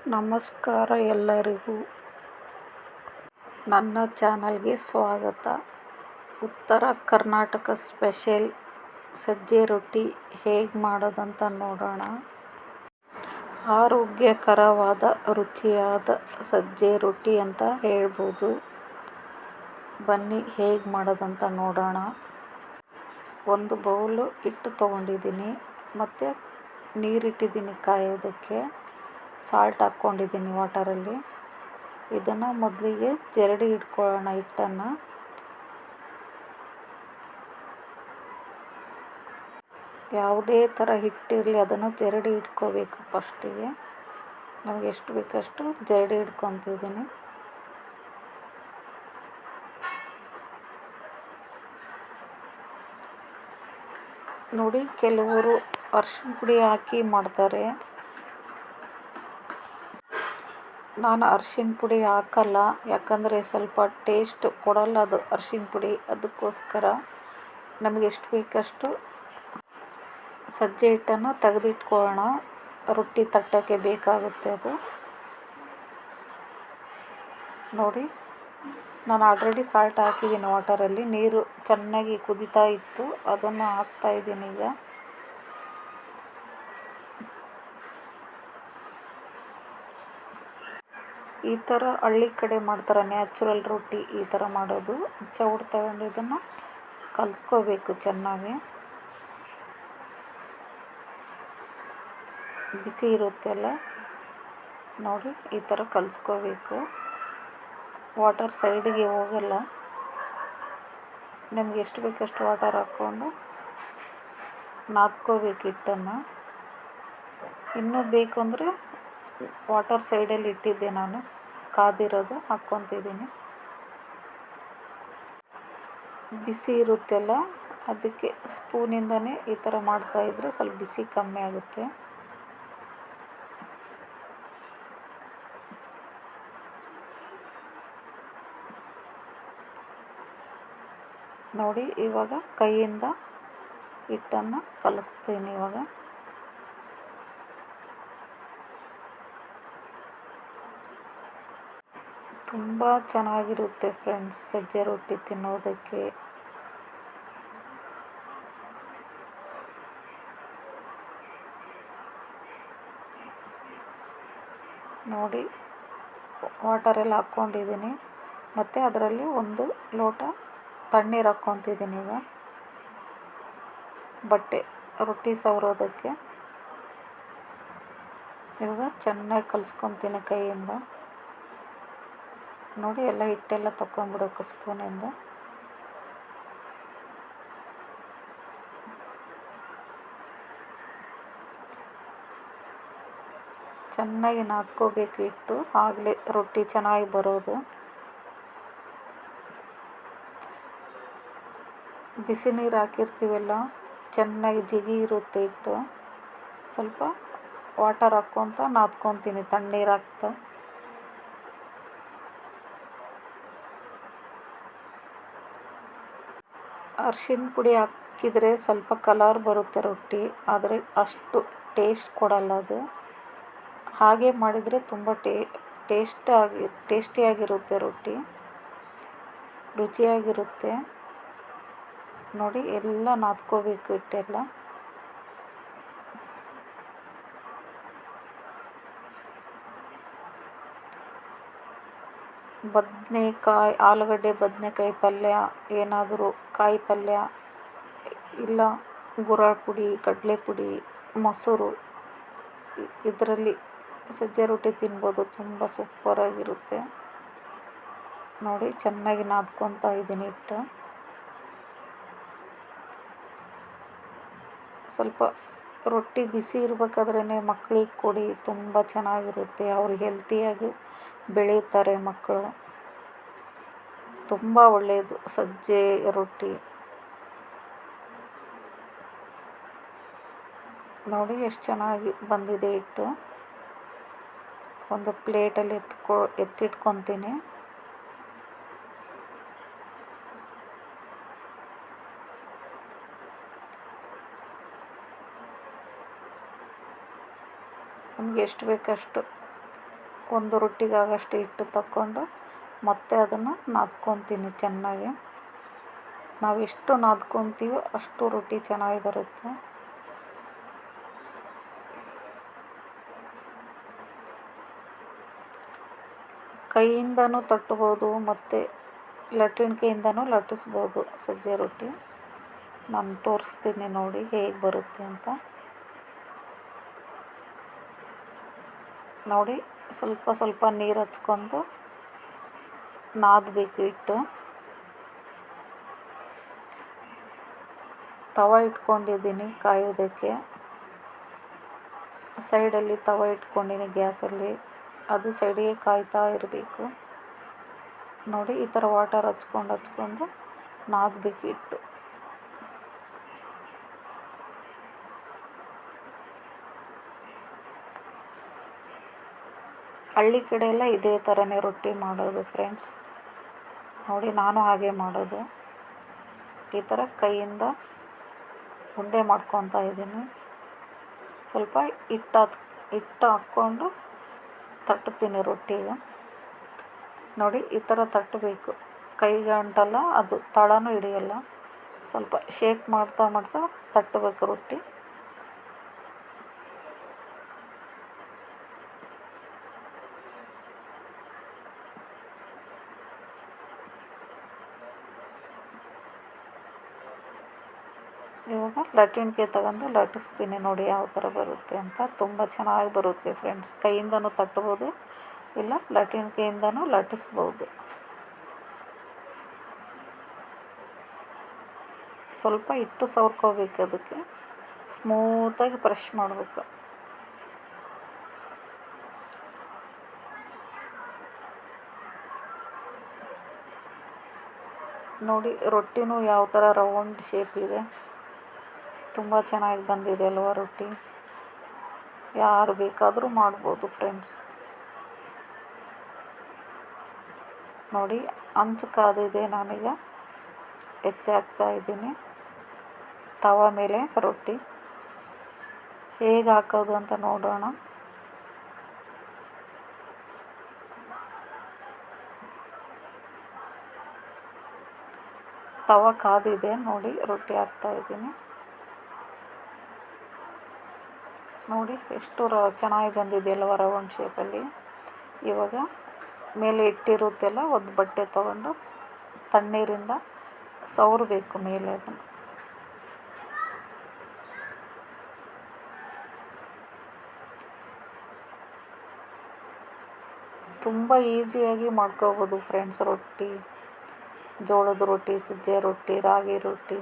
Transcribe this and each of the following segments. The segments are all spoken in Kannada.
ನಮಸ್ಕಾರ ಎಲ್ಲರಿಗೂ, ನನ್ನ ಚಾನಲ್ಗೆ ಸ್ವಾಗತ. ಉತ್ತರ ಕರ್ನಾಟಕ ಸ್ಪೆಷಲ್ ಸಜ್ಜೆ ರೊಟ್ಟಿ ಹೇಗೆ ಮಾಡೋದಂತ ನೋಡೋಣ. ಆರೋಗ್ಯಕರವಾದ ರುಚಿಯಾದ ಸಜ್ಜೆ ರೊಟ್ಟಿ ಅಂತ ಹೇಳ್ಬೋದು. ಬನ್ನಿ ಹೇಗೆ ಮಾಡೋದಂತ ನೋಡೋಣ. ಒಂದು ಬೌಲು ಹಿಟ್ಟು ತೊಗೊಂಡಿದ್ದೀನಿ, ಮತ್ತು ನೀರಿಟ್ಟಿದ್ದೀನಿ ಕಾಯೋದಕ್ಕೆ. ಸಾಲ್ಟ್ ಹಾಕ್ಕೊಂಡಿದ್ದೀನಿ ವಾಟರಲ್ಲಿ. ಇದನ್ನು ಮೊದಲಿಗೆ ಜರಡಿ ಇಟ್ಕೊಳ್ಳೋಣ ಹಿಟ್ಟನ್ನು. ಯಾವುದೇ ಥರ ಹಿಟ್ಟಿರಲಿ ಅದನ್ನು ಜರಡಿ ಇಟ್ಕೋಬೇಕು. ಫಸ್ಟಿಗೆ ನಮಗೆ ಎಷ್ಟು ಬೇಕಷ್ಟು ಜರಡಿ ಇಟ್ಕೊತಿದ್ದೀನಿ. ನೋಡಿ, ಕೆಲವರು ಅರಿಶಿನ ಪುಡಿ ಹಾಕಿ ಮಾಡ್ತಾರೆ. ನಾನು ಅರಿಶಿನ ಪುಡಿ ಹಾಕಲ್ಲ, ಯಾಕಂದರೆ ಸ್ವಲ್ಪ ಟೇಸ್ಟ್ ಕೊಡಲ್ಲ ಅದು ಅರಿಶಿನ ಪುಡಿ. ಅದಕ್ಕೋಸ್ಕರ ನಮಗೆ ಎಷ್ಟು ಬೇಕಷ್ಟು ಸಜ್ಜೆ ಹಿಟ್ಟನ್ನು ತೆಗೆದಿಟ್ಕೊಳ್ಳೋಣ. ರೊಟ್ಟಿ ತಟ್ಟಕ್ಕೆ ಬೇಕಾಗುತ್ತೆ ಅದು. ನೋಡಿ, ನಾನು ಆಲ್ರೆಡಿ ಸಾಲ್ಟ್ ಹಾಕಿದ್ದೀನಿ ವಾಟರಲ್ಲಿ. ನೀರು ಚೆನ್ನಾಗಿ ಕುದೀತಾ ಇತ್ತು, ಅದನ್ನು ಹಾಕ್ತಾಯಿದ್ದೀನಿ ಈಗ. ಈ ಥರ ಹಳ್ಳಿ ಕಡೆ ಮಾಡ್ತಾರೆ, ನ್ಯಾಚುರಲ್ ರೊಟ್ಟಿ ಈ ಥರ ಮಾಡೋದು. ಚೌಡು ತಗೊಂಡು ಇದನ್ನು ಕಲಿಸ್ಕೋಬೇಕು ಚೆನ್ನಾಗಿ. ಬಿಸಿ ಇರುತ್ತೆಲ್ಲ, ನೋಡಿ ಈ ಥರ ಕಲಿಸ್ಕೋಬೇಕು. ವಾಟರ್ ಸೈಡಿಗೆ ಹೋಗಲ್ಲ. ನಮಗೆ ಎಷ್ಟು ಬೇಕಷ್ಟು ವಾಟರ್ ಹಾಕ್ಕೊಂಡು ನಾದ್ಕೋಬೇಕು ಹಿಟ್ಟನ್ನು. ಇನ್ನೂ ಬೇಕು ಅಂದರೆ ವಾಟರ್ ಸೈಡಲ್ಲಿ ಇಟ್ಟಿದ್ದೆ ನಾನು, ಕಾದಿರೋದು ಹಾಕ್ಕೊತಿದ್ದೀನಿ. ಬಿಸಿ ಇರುತ್ತೆಲ್ಲ, ಅದಕ್ಕೆ ಸ್ಪೂನಿಂದನೇ ಈ ಥರ ಮಾಡ್ತಾಯಿದ್ರೆ ಸ್ವಲ್ಪ ಬಿಸಿ ಕಮ್ಮಿ ಆಗುತ್ತೆ. ನೋಡಿ, ಇವಾಗ ಕೈಯಿಂದ ಹಿಟ್ಟನ್ನು ಕಲಿಸ್ತೀನಿ ಇವಾಗ. ತುಂಬ ಚೆನ್ನಾಗಿರುತ್ತೆ ಫ್ರೆಂಡ್ಸ್ ಸಜ್ಜೆ ರೊಟ್ಟಿ ತಿನ್ನೋದಕ್ಕೆ. ನೋಡಿ, ವಾಟರೆಲ್ಲ ಹಾಕ್ಕೊಂಡಿದ್ದೀನಿ, ಮತ್ತು ಅದರಲ್ಲಿ ಒಂದು ಲೋಟ ತಣ್ಣೀರು ಹಾಕ್ಕೊತಿದ್ದೀನಿ ಈಗ. ಬಟ್ಟೆ ರೊಟ್ಟಿ ಸವರೋದಕ್ಕೆ. ಇವಾಗ ಚೆನ್ನಾಗಿ ಕಲಿಸ್ಕೊತೀನಿ ಕೈಯಿಂದ. ನೋಡಿ, ಎಲ್ಲ ಹಿಟ್ಟೆಲ್ಲ ತಗೊಂಡ್ಬಿಡೋಕೆ ಸ್ಪೂನಿಂದ. ಚೆನ್ನಾಗಿ ನಾದ್ಕೋಬೇಕು ಹಿಟ್ಟು, ಆಗಲೇ ರೊಟ್ಟಿ ಚೆನ್ನಾಗಿ ಬರೋದು. ಬಿಸಿ ನೀರು ಹಾಕಿರ್ತೀವಲ್ಲ, ಚೆನ್ನಾಗಿ ಜಿಗಿ ಇರುತ್ತೆ ಹಿಟ್ಟು. ಸ್ವಲ್ಪ ವಾಟರ್ ಹಾಕ್ಕೊತ ನಾದ್ಕೊತೀನಿ, ತಣ್ಣೀರು ಹಾಕ್ತಾ. ಅರಿಶಿನ ಪುಡಿ ಹಾಕಿದರೆ ಸ್ವಲ್ಪ ಕಲರ್ ಬರುತ್ತೆ ರೊಟ್ಟಿ, ಆದರೆ ಅಷ್ಟು ಟೇಸ್ಟ್ ಕೊಡಲ್ಲ ಅದು. ಹಾಗೆ ಮಾಡಿದರೆ ತುಂಬ ಟೇಸ್ಟಿಯಾಗಿರುತ್ತೆ ರೊಟ್ಟಿ, ರುಚಿಯಾಗಿರುತ್ತೆ. ನೋಡಿ, ಎಲ್ಲ ನಾದ್ಕೋಬೇಕು ಹಿಟ್ಟೆಲ್ಲ. ಬದನೇಕಾಯಿ, ಆಲೂಗಡ್ಡೆ ಬದನೇಕಾಯಿ ಪಲ್ಯ, ಏನಾದರೂ ಕಾಯಿ ಪಲ್ಯ, ಇಲ್ಲ ಗುರೆಳ್ ಪುಡಿ, ಕಡಲೆ ಪುಡಿ, ಮೊಸರು, ಇದರಲ್ಲಿ ಸಜ್ಜೆ ರೊಟ್ಟಿ ತಿನ್ಬೋದು. ತುಂಬ ಸೂಪರಾಗಿರುತ್ತೆ. ನೋಡಿ, ಚೆನ್ನಾಗಿ ನಾದ್ಕೊತಾ ಇದ್ದೀನಿ ಹಿಟ್ಟು. ಸ್ವಲ್ಪ ರೊಟ್ಟಿ ಬಿಸಿ ಇರಬೇಕಾದ್ರೇ ಮಕ್ಕಳಿಗೆ ಕೊಡಿ, ತುಂಬ ಚೆನ್ನಾಗಿರುತ್ತೆ. ಅವ್ರಿಗೆ ಹೆಲ್ತಿಯಾಗಿ ಬೆಳೆಯುತ್ತಾರೆ ಮಕ್ಕಳು. ತುಂಬ ಒಳ್ಳೆಯದು ಸಜ್ಜೆ ರೊಟ್ಟಿ. ನೋಡಿ, ಎಷ್ಟು ಚೆನ್ನಾಗಿ ಬಂದಿದೆ ಹಿಟ್ಟು. ಒಂದು ಪ್ಲೇಟಲ್ಲಿ ಎತ್ತಿಟ್ಕೊತೀನಿ. ನಮಗೆ ಎಷ್ಟು ಬೇಕಷ್ಟು ಒಂದು ರೊಟ್ಟಿಗಾಗಷ್ಟು ಹಿಟ್ಟು ತಕ್ಕೊಂಡು ಮತ್ತೆ ಅದನ್ನು ನಾದ್ಕೊತೀನಿ ಚೆನ್ನಾಗಿ. ನಾವು ಎಷ್ಟು ನಾದ್ಕೊತೀವೋ ಅಷ್ಟು ರೊಟ್ಟಿ ಚೆನ್ನಾಗಿ ಬರುತ್ತೆ. ಕೈಯಿಂದನೂ ತಟ್ಬೋದು ಮತ್ತು ಲಟ್ಟಿಣಿಕೆಯಿಂದನೂ ಲಟ್ಟಿಸ್ಬೋದು ಸಜ್ಜೆ ರೊಟ್ಟಿ. ನಾನು ತೋರಿಸ್ತೀನಿ ನೋಡಿ ಹೇಗೆ ಬರುತ್ತೆ ಅಂತ. ನೋಡಿ ಸ್ವಲ್ಪ ಸ್ವಲ್ಪ ನೀರು ಹಚ್ಕೊಂಡು ನಾದಬೇಕು ಹಿಟ್ಟು. ತವ ಇಟ್ಕೊಂಡಿದ್ದೀನಿ ಕಾಯೋದಕ್ಕೆ. ಸೈಡಲ್ಲಿ ತವ ಇಟ್ಕೊಂಡಿನಿ ಗ್ಯಾಸಲ್ಲಿ, ಅದು ಸೈಡಿಗೆ ಕಾಯ್ತಾ ಇರಬೇಕು. ನೋಡಿ ಈ ಥರ ವಾಟರ್ ಹಚ್ಕೊಂಡು ನಾದಬೇಕು ಹಿಟ್ಟು. ಹಳ್ಳಿ ಕಡೆ ಎಲ್ಲ ಇದೇ ಥರನೇ ರೊಟ್ಟಿ ಮಾಡೋದು ಫ್ರೆಂಡ್ಸ್. ನೋಡಿ ನಾನು ಹಾಗೆ ಮಾಡೋದು. ಈ ಥರ ಕೈಯಿಂದ ಉಂಡೆ ಮಾಡ್ಕೊತಾ ಇದ್ದೀನಿ. ಸ್ವಲ್ಪ ಹಿಟ್ಟು ಹಾಕ್ಕೊಂಡು ತಟ್ತೀನಿ ರೊಟ್ಟಿಗೆ. ನೋಡಿ ಈ ಥರ ತಟ್ಟಬೇಕು, ಕೈಗೆ ಅಂಟಲ್ಲ, ಅದು ತಳನೂ ಹಿಡಿಯಲ್ಲ. ಸ್ವಲ್ಪ ಶೇಕ್ ಮಾಡ್ತಾ ತಟ್ಟಬೇಕು ರೊಟ್ಟಿ. ಇವಾಗ ಲಟ್ಟಿಣಿಕೆ ತಗೊಂಡು ಲಟ್ಟಿಸ್ತೀನಿ ನೋಡಿ ಯಾವ ಥರ ಬರುತ್ತೆ ಅಂತ. ತುಂಬ ಚೆನ್ನಾಗಿ ಬರುತ್ತೆ ಫ್ರೆಂಡ್ಸ್. ಕೈಯಿಂದನೂ ತಟ್ಬೋದು, ಇಲ್ಲ ಲಟ್ಟಿಣಿಕೆಯಿಂದನೂ ಲಟ್ಟಿಸ್ಬೋದು. ಸ್ವಲ್ಪ ಹಿಟ್ಟು ಸವರ್ಕೋಬೇಕು, ಅದಕ್ಕೆ ಸ್ಮೂತಾಗಿ ಪ್ರೆಶ್ ಮಾಡಬೇಕು. ನೋಡಿ ರೊಟ್ಟಿನೂ ಯಾವ ಥರ ರೌಂಡ್ ಶೇಪ್ ಇದೆ, ತುಂಬ ಚೆನ್ನಾಗಿ ಬಂದಿದೆ ಅಲ್ವಾ ರೊಟ್ಟಿ. ಯಾರು ಬೇಕಾದರೂ ಮಾಡ್ಬೋದು ಫ್ರೆಂಡ್ಸ್. ನೋಡಿ ಅಂಚು ಕಾದಿದೆ, ನಾನೀಗ ಎತ್ತಿ ಹಾಕ್ತಾ ಇದ್ದೀನಿ ತವ ಮೇಲೆ ರೊಟ್ಟಿ. ಹೇಗೆ ಹಾಕೋದು ಅಂತ ನೋಡೋಣ. ತವ ಕಾದಿದೆ ನೋಡಿ, ರೊಟ್ಟಿ ಹಾಕ್ತಾ ಇದ್ದೀನಿ. ನೋಡಿ ಎಷ್ಟು ಚೆನ್ನಾಗಿ ಬಂದಿದೆ ಅಲ್ವ ರೌಂಡ್ ಶೇಪಲ್ಲಿ. ಇವಾಗ ಮೇಲೆ ಇಟ್ಟಿರುತ್ತೆಲ್ಲ ಒಂದು ಬಟ್ಟೆ ತಗೊಂಡು ತಣ್ಣೀರಿಂದ ಸವರಬೇಕು ಮೇಲೆ ಅದನ್ನು. ತುಂಬ ಈಸಿಯಾಗಿ ಮಾಡ್ಕೋಬೋದು ಫ್ರೆಂಡ್ಸ್ ರೊಟ್ಟಿ. ಜೋಳದ ರೊಟ್ಟಿ, ಸಜ್ಜೆ ರೊಟ್ಟಿ, ರಾಗಿ ರೊಟ್ಟಿ.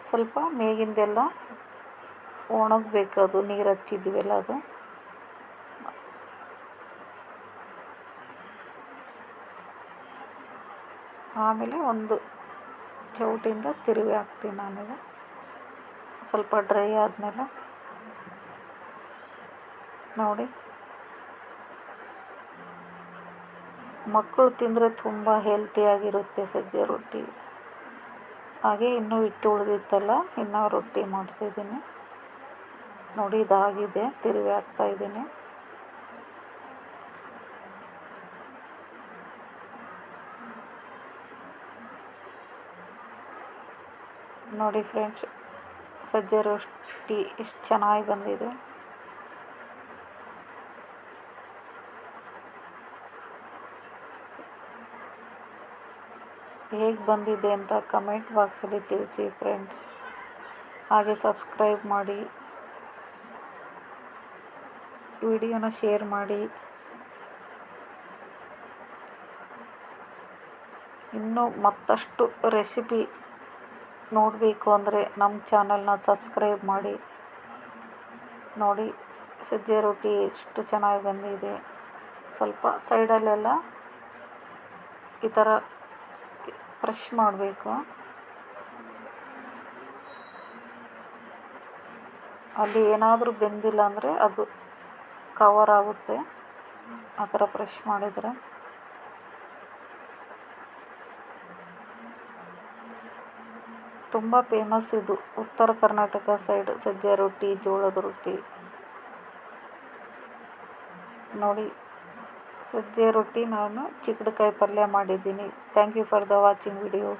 ಸ್ವಲ್ಪ ಮೇಗಿಂದೆಲ್ಲ ಒಣಗಬೇಕು, ಅದು ನೀರು ಹಚ್ಚಿದ್ವಲ್ಲ ಅದು. ಆಮೇಲೆ ಒಂದು ಚೌಟಿಂದ ತಿರುವಿ ಹಾಕ್ತೀನಿ ನಾನೀಗ. ಸ್ವಲ್ಪ ಡ್ರೈ ಆದಮೇಲೆ ನೋಡಿ, ಮಕ್ಕಳು ತಿಂದರೆ ತುಂಬ ಹೆಲ್ತಿಯಾಗಿರುತ್ತೆ ಸಜ್ಜೆ ರೊಟ್ಟಿ. ಹಾಗೆ ಇನ್ನೂ ಹಿಟ್ಟು ಉಳಿದಿತ್ತಲ್ಲ, ಇನ್ನೂ ರೊಟ್ಟಿ ಮಾಡ್ತಾಯಿದ್ದೀನಿ. ನೋಡಿ ಇದಾಗಿದೆ, ತಿರುವಿ ಹಾಕ್ತಾಯಿದ್ದೀನಿ. ನೋಡಿ ಫ್ರೆಂಡ್ಸ್, ಸಜ್ಜೆ ರೊಟ್ಟಿ ಎಷ್ಟು ಚೆನ್ನಾಗಿ ಬಂದಿದೆ. ಹೇಗೆ ಬಂದಿದೆ ಅಂತ ಕಮೆಂಟ್ ಬಾಕ್ಸಲ್ಲಿ ತಿಳಿಸಿ ಫ್ರೆಂಡ್ಸ್. ಹಾಗೆ ಸಬ್ಸ್ಕ್ರೈಬ್ ಮಾಡಿ, ವಿಡಿಯೋನ ಶೇರ್ ಮಾಡಿ. ಇನ್ನೂ ಮತ್ತಷ್ಟು ರೆಸಿಪಿ ನೋಡಬೇಕು ಅಂದರೆ ನಮ್ಮ ಚಾನಲ್ನ ಸಬ್ಸ್ಕ್ರೈಬ್ ಮಾಡಿ. ನೋಡಿ ಸಜ್ಜೆ ರೊಟ್ಟಿ ಎಷ್ಟು ಚೆನ್ನಾಗಿ ಬಂದಿದೆ. ಸ್ವಲ್ಪ ಸೈಡಲ್ಲೆಲ್ಲ ಈ ಥರ ಪ್ರೆಶ್ ಮಾಡಬೇಕು. ಅಲ್ಲಿ ಏನಾದರೂ ಬೆಂದಿಲ್ಲ ಅಂದರೆ ಅದು ಕವರ್ ಆಗುತ್ತೆ, ಆ ಥರ ಪ್ರೆಶ್ ಮಾಡಿದರೆ. ತುಂಬ ಫೇಮಸ್ ಇದು ಉತ್ತರ ಕರ್ನಾಟಕ ಸೈಡ್ ಸಜ್ಜೆ ರೊಟ್ಟಿ, ಜೋಳದ ರೊಟ್ಟಿ. ನೋಡಿ ಸಜ್ಜೆ ರೊಟ್ಟಿ ನಾನು ಚಿಕ್ಕಡಿಕಾಯಿ ಪಲ್ಯ ಮಾಡಿದ್ದೀನಿ. Thank you for the watching video.